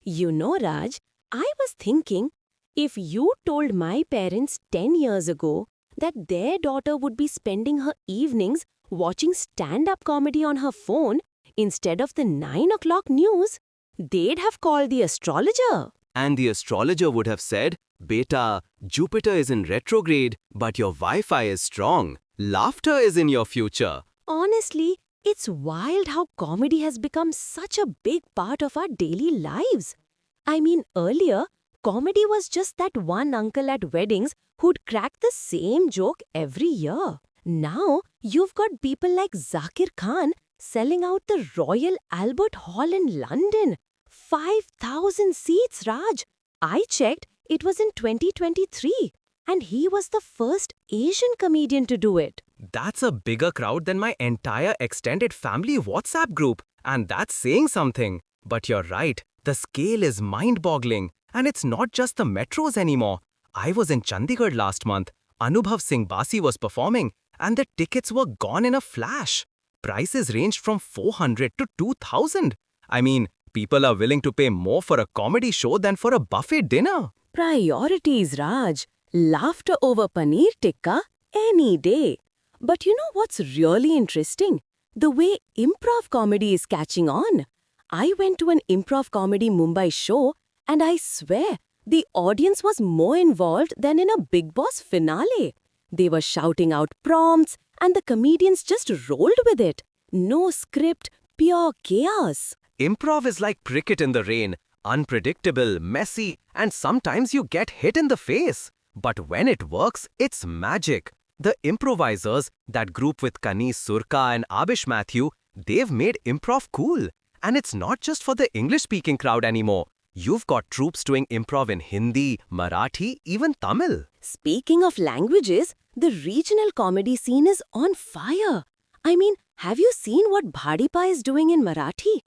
Raj, I was thinking, if you told my parents 10 years ago that their daughter would be spending her evenings watching stand-up comedy on her phone instead of the 9 o'clock news, they'd have called the astrologer. And the astrologer would have said, Beta, Jupiter is in retrograde, but your Wi-Fi is strong. Laughter is in your future. Honestly, it's wild how comedy has become such a big part of our daily lives. I mean, earlier, comedy was just that one uncle at weddings who'd crack the same joke every year. Now, you've got people like Zakir Khan selling out the Royal Albert Hall in London. 5,000 seats, Raj. I checked, it was in 2023, and he was the first Asian comedian to do it. That's a bigger crowd than my entire extended family WhatsApp group, and that's saying something. But you're right, the scale is mind-boggling, and it's not just the metros anymore. I was in Chandigarh last month. Anubhav Singh Basi was performing, and the tickets were gone in a flash. Prices ranged from 400 to 2,000. I mean, people are willing to pay more for a comedy show than for a buffet dinner. Priorities, Raj. Laughter over paneer tikka any day. But you know what's really interesting? The way improv comedy is catching on. I went to an improv comedy Mumbai show, and I swear, the audience was more involved than in a Bigg Boss finale. They were shouting out prompts, and the comedians just rolled with it. No script, pure chaos. Improv is like cricket in the rain, unpredictable, messy, and sometimes you get hit in the face. But when it works, it's magic. The improvisers, that group with Kanis Surka and Abish Mathew, they've made improv cool. And it's not just for the English-speaking crowd anymore. You've got troops doing improv in Hindi, Marathi, even Tamil. Speaking of languages, the regional comedy scene is on fire. I mean, have you seen what Bhadipa is doing in Marathi?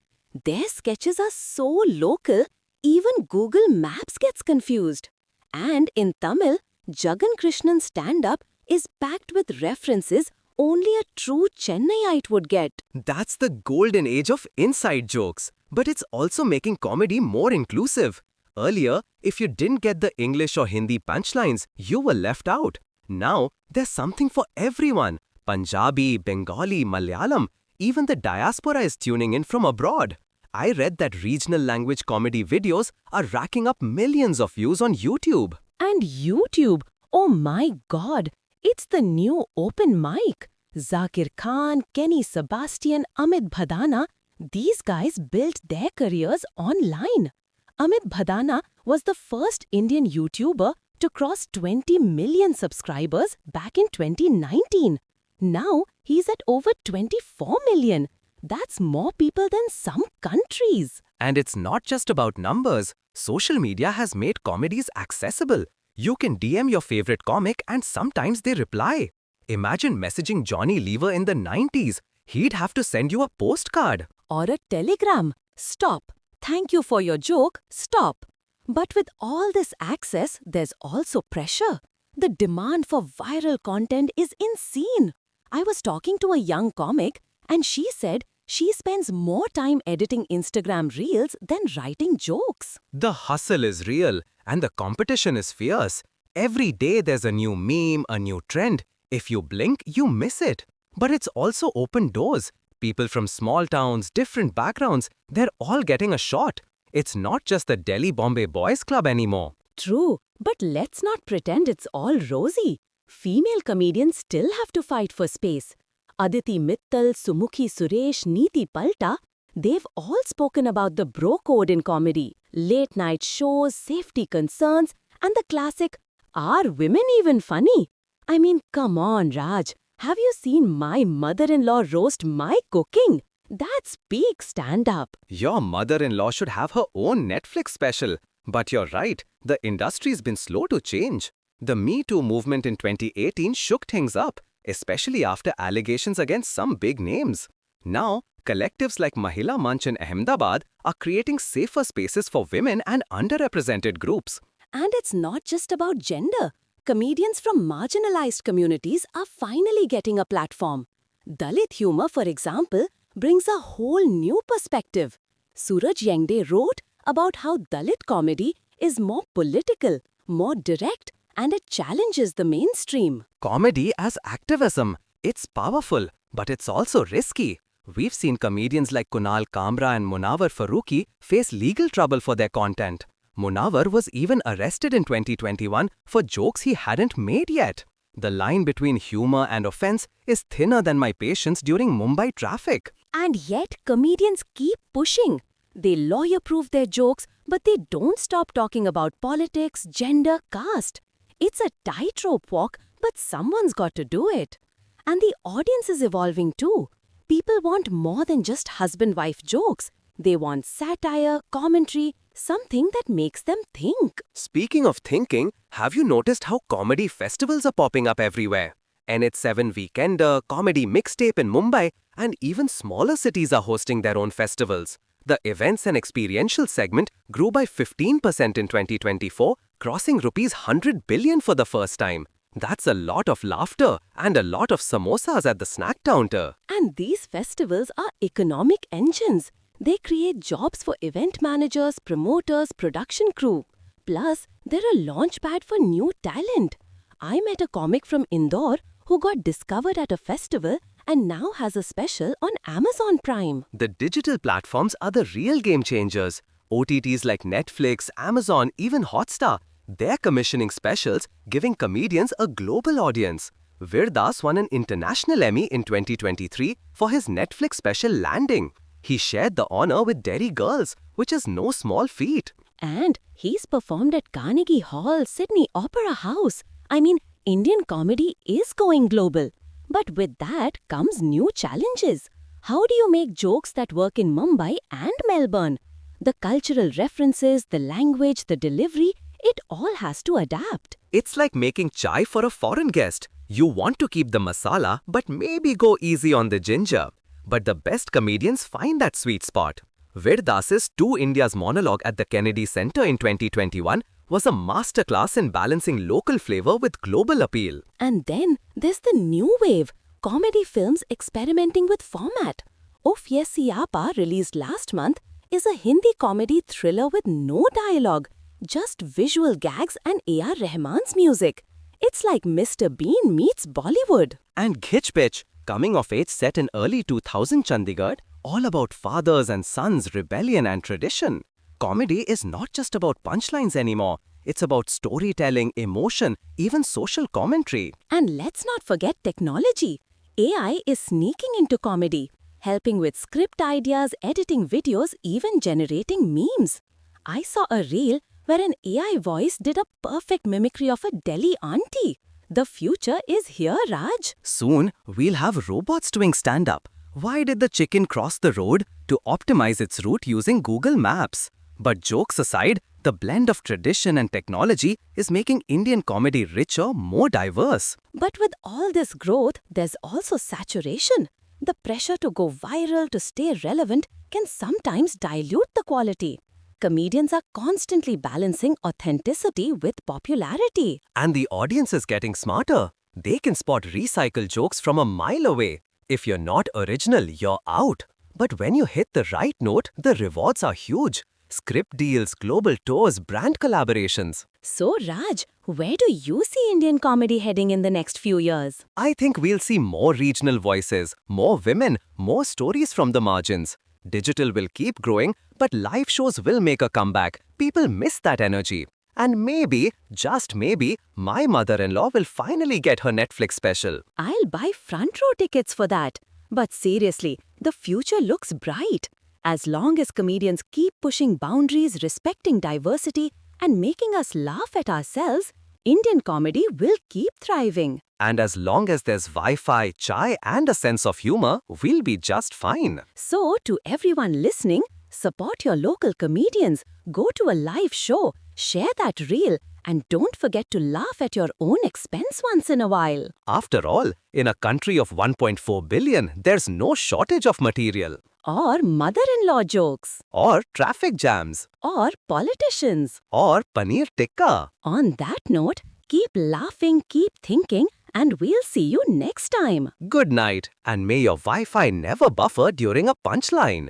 Their sketches are so local, even Google Maps gets confused. And in Tamil, Jagan Krishnan stand-up is packed with references only a true Chennaiite would get. That's the golden age of inside jokes. But it's also making comedy more inclusive. Earlier, if you didn't get the English or Hindi punchlines, you were left out. Now, there's something for everyone. Punjabi, Bengali, Malayalam, even the diaspora is tuning in from abroad. I read that regional language comedy videos are racking up millions of views on YouTube. And YouTube, oh my god, it's the new open mic. Zakir Khan, Kenny Sebastian, Amit Bhadana, these guys built their careers online. Amit Bhadana was the first Indian YouTuber to cross 20 million subscribers back in 2019. Now he's at over 24 million. That's more people than some countries. And it's not just about numbers. Social media has made comedies accessible. You can DM your favorite comic and sometimes they reply. Imagine messaging Johnny Lever in the 90s. He'd have to send you a postcard. Or a telegram. Stop. Thank you for your joke. Stop. But with all this access, there's also pressure. The demand for viral content is insane. I was talking to a young comic and she said she spends more time editing Instagram reels than writing jokes. The hustle is real and the competition is fierce. Every day there's a new meme, a new trend. If you blink, you miss it. But it's also opened doors. People from small towns, different backgrounds, they're all getting a shot. It's not just the Delhi Bombay Boys Club anymore. True, but let's not pretend it's all rosy. Female comedians still have to fight for space. Aditi Mittal, Sumukhi Suresh, Neeti Palta, they've all spoken about the bro code in comedy, late night shows, safety concerns, and the classic, are women even funny? I mean, come on, Raj. Have you seen my mother-in-law roast my cooking? That's peak stand-up. Your mother-in-law should have her own Netflix special. But you're right, the industry's been slow to change. The Me Too movement in 2018 shook things up, especially after allegations against some big names. Now, collectives like Mahila Manch in Ahmedabad are creating safer spaces for women and underrepresented groups. And it's not just about gender. Comedians from marginalized communities are finally getting a platform. Dalit humor, for example, brings a whole new perspective. Suraj Yengde wrote about how Dalit comedy is more political, more direct, and it challenges the mainstream. Comedy as activism. It's powerful, but it's also risky. We've seen comedians like Kunal Kamra and Munawar Farooqi face legal trouble for their content. Munawar was even arrested in 2021 for jokes he hadn't made yet. The line between humor and offense is thinner than my patience during Mumbai traffic. And yet, comedians keep pushing. They lawyer-proof their jokes, but they don't stop talking about politics, gender, caste. It's a tightrope walk, but someone's got to do it. And the audience is evolving too. People want more than just husband-wife jokes. They want satire, commentary, something that makes them think. Speaking of thinking, have you noticed how comedy festivals are popping up everywhere? NH7 Weekender, Comedy Mixtape in Mumbai, and even smaller cities are hosting their own festivals. The events and experiential segment grew by 15% in 2024, crossing rupees 100 billion for the first time. That's a lot of laughter and a lot of samosas at the snack counter. And these festivals are economic engines. They create jobs for event managers, promoters, production crew. Plus, they're a launchpad for new talent. I met a comic from Indore who got discovered at a festival and now has a special on Amazon Prime. The digital platforms are the real game changers. OTTs like Netflix, Amazon, even Hotstar, they're commissioning specials, giving comedians a global audience. Veer Das won an international Emmy in 2023 for his Netflix special Landing. He shared the honor with Derry Girls, which is no small feat. And he's performed at Carnegie Hall, Sydney Opera House. I mean, Indian comedy is going global. But with that comes new challenges. How do you make jokes that work in Mumbai and Melbourne? The cultural references, the language, the delivery, it all has to adapt. It's like making chai for a foreign guest. You want to keep the masala, but maybe go easy on the ginger. But the best comedians find that sweet spot. Veer Das's Two Indias monologue at the Kennedy Center in 2021 was a masterclass in balancing local flavor with global appeal. And then there's the new wave, comedy films experimenting with format. Oof Yes Siapa, released last month, is a Hindi comedy thriller with no dialogue, just visual gags and A.R. Rahman's music. It's like Mr. Bean meets Bollywood. And Ghich Pich, coming of age set in early 2000 Chandigarh, all about fathers and sons, rebellion and tradition. Comedy is not just about punchlines anymore. It's about storytelling, emotion, even social commentary. And let's not forget technology. AI is sneaking into comedy, helping with script ideas, editing videos, even generating memes. I saw a reel where an AI voice did a perfect mimicry of a Delhi auntie. The future is here, Raj. Soon, we'll have robots doing stand-up. Why did the chicken cross the road? To optimize its route using Google Maps. But jokes aside, the blend of tradition and technology is making Indian comedy richer, more diverse. But with all this growth, there's also saturation. The pressure to go viral, to stay relevant, can sometimes dilute the quality. Comedians are constantly balancing authenticity with popularity. And the audience is getting smarter. They can spot recycled jokes from a mile away. If you're not original, you're out. But when you hit the right note, the rewards are huge. Script deals, global tours, brand collaborations. So, Raj, where do you see Indian comedy heading in the next few years? I think we'll see more regional voices, more women, more stories from the margins. Digital will keep growing, but live shows will make a comeback. People miss that energy. And maybe, just maybe, my mother-in-law will finally get her Netflix special. I'll buy front row tickets for that. But seriously, the future looks bright. As long as comedians keep pushing boundaries, respecting diversity, and making us laugh at ourselves, Indian comedy will keep thriving. And as long as there's Wi-Fi, chai, and a sense of humor, we'll be just fine. So, to everyone listening, support your local comedians, go to a live show, share that reel, and don't forget to laugh at your own expense once in a while. After all, in a country of 1.4 billion, there's no shortage of material. Or mother-in-law jokes. Or traffic jams. Or politicians. Or paneer tikka. On that note, keep laughing, keep thinking, and we'll see you next time. Good night, and may your Wi-Fi never buffer during a punchline.